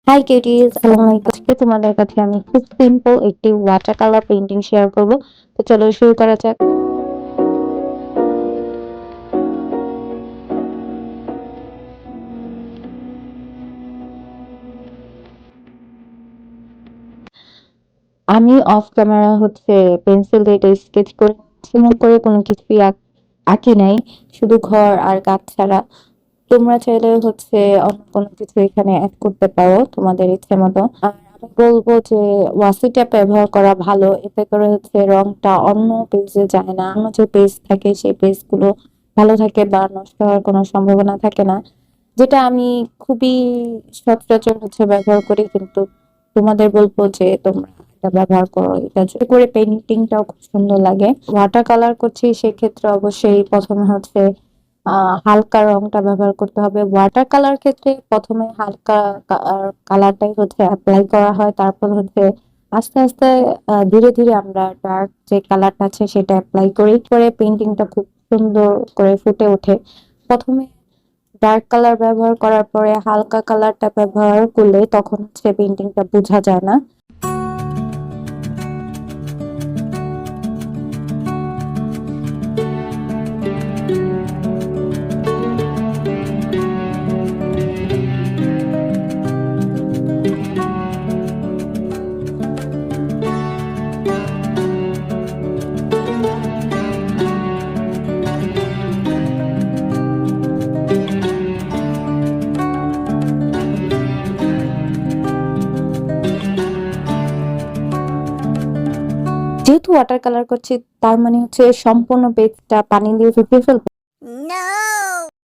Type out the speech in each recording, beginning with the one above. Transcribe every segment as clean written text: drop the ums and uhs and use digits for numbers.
High কিউটিজ, আসসালামু আলাইকুম। আজকে তোমাদের কাছে আমি খুব সিম্পল একটি ওয়াটার কালার পেইন্টিং শেয়ার করব। তো চলো শুরু করা যাক। আমি অফ ক্যামেরা পেন্সিল দিয়ে এটা স্কেচ করে সিমন করে কোনো কিছুই আঁকি নাই, শুধু ঘর আর গাছ ছাড়া। তোমরা চাইলে অন্য কোনো কিছু এখানে অ্যাড করতে পারো তোমাদের ইচ্ছে মতো। আর আমি বলবো যে ওয়াসি ট্যাপ ব্যবহার করা ভালো, এতে করে রংটা অন্য পেজে যায় না। অন্য যে পেজ থাকে সেই পেজ গুলো ভালো থাকে বা নষ্ট হওয়ার কোনো সম্ভাবনা থাকে না, যেটা আমি খুবই সচরাচর ব্যবহার করি। কিন্তু তোমাদের বলবো যে তোমরা এটা ব্যবহার করো, এটা করে পেইন্টিংটাও খুব সুন্দর লাগে। ওয়াটার কালার করছি সেক্ষেত্রে অবশ্যই প্রথমে হালকা রংটা ব্যবহার করতে হবে। ওয়াটার কালার ক্ষেত্রে প্রথমে হালকা কালারটাই অ্যাপ্লাই করা হয়, তারপর আস্তে আস্তে ধীরে ধীরে আমরা ডার্ক যে কালারটা আছে সেটা অ্যাপ্লাই করি, করে পেইন্টিংটা খুব সুন্দর করে ফুটে ওঠে। প্রথমে ডার্ক কালার ব্যবহার করার পরে হালকা কালারটা ব্যবহার করলে তখন পেইন্টিংটা বোঝা যায় না। যেহেতু ওয়াটার কালার করছি, তার মানে সম্পূর্ণ পেজটা পানি দিয়ে শুকিয়ে ফেলবো,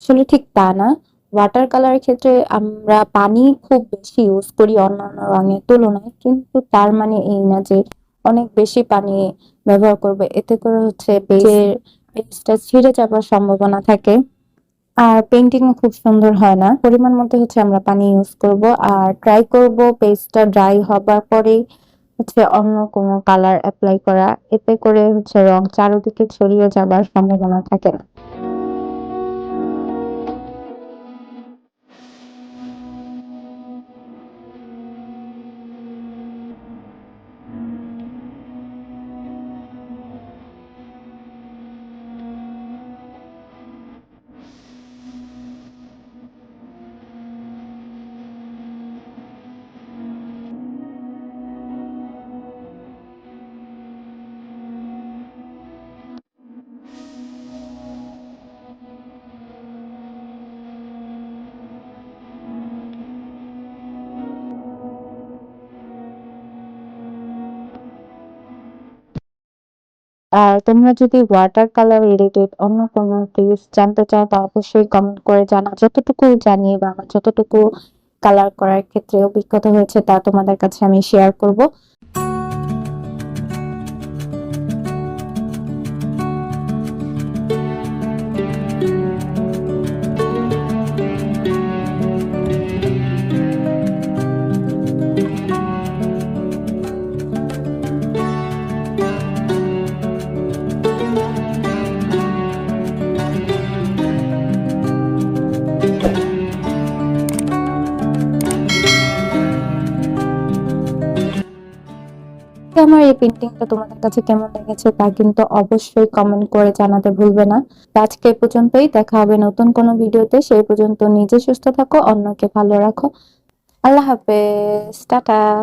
আসলে ঠিক তা না। ওয়াটার কালার ক্ষেত্রে আমরা পানি খুব বেশি ইউজ করি অন্যান্য রঙের তুলনায়, কিন্তু তার মানে এই না যে অনেক বেশি পানি ব্যবহার করবে, এতে করে পেজটা ছিঁড়ে যাবার সম্ভাবনা থাকে। আর পেইন্টিং খুব সুন্দর হয় না। পরিমাণ মতো আমরা পানি ইউজ করব, আর ট্রাই করব পেজটা ড্রাই হবার পরেই অন্য কোনো কালার অ্যাপ্লাই করা, এতে করে রং চারিদিকে ছড়িয়ে যাবার সম্ভাবনা থাকে না। আর তোমরা যদি ওয়াটার কালার রিলেটেড অন্য কোনো টিপস জানতে চাও, তা অবশ্যই কমেন্ট করে জানা। যতটুকু জানি বা আমার যতটুকু কালার করার ক্ষেত্রে অভিজ্ঞতা হয়েছে তা তোমাদের কাছে আমি শেয়ার করব। আমার এই পেন্টিংটা তোমাদের কাছে কেমন লেগেছে তা কিন্তু অবশ্যই কমেন্ট করে জানাতে ভুলবে না। আজকে এ পর্যন্তই, দেখা হবে নতুন কোনো ভিডিওতে। সেই পর্যন্ত নিজে সুস্থ থাকো, অন্যকে ভালো রাখো। আল্লাহ হাফেজ, টাটা।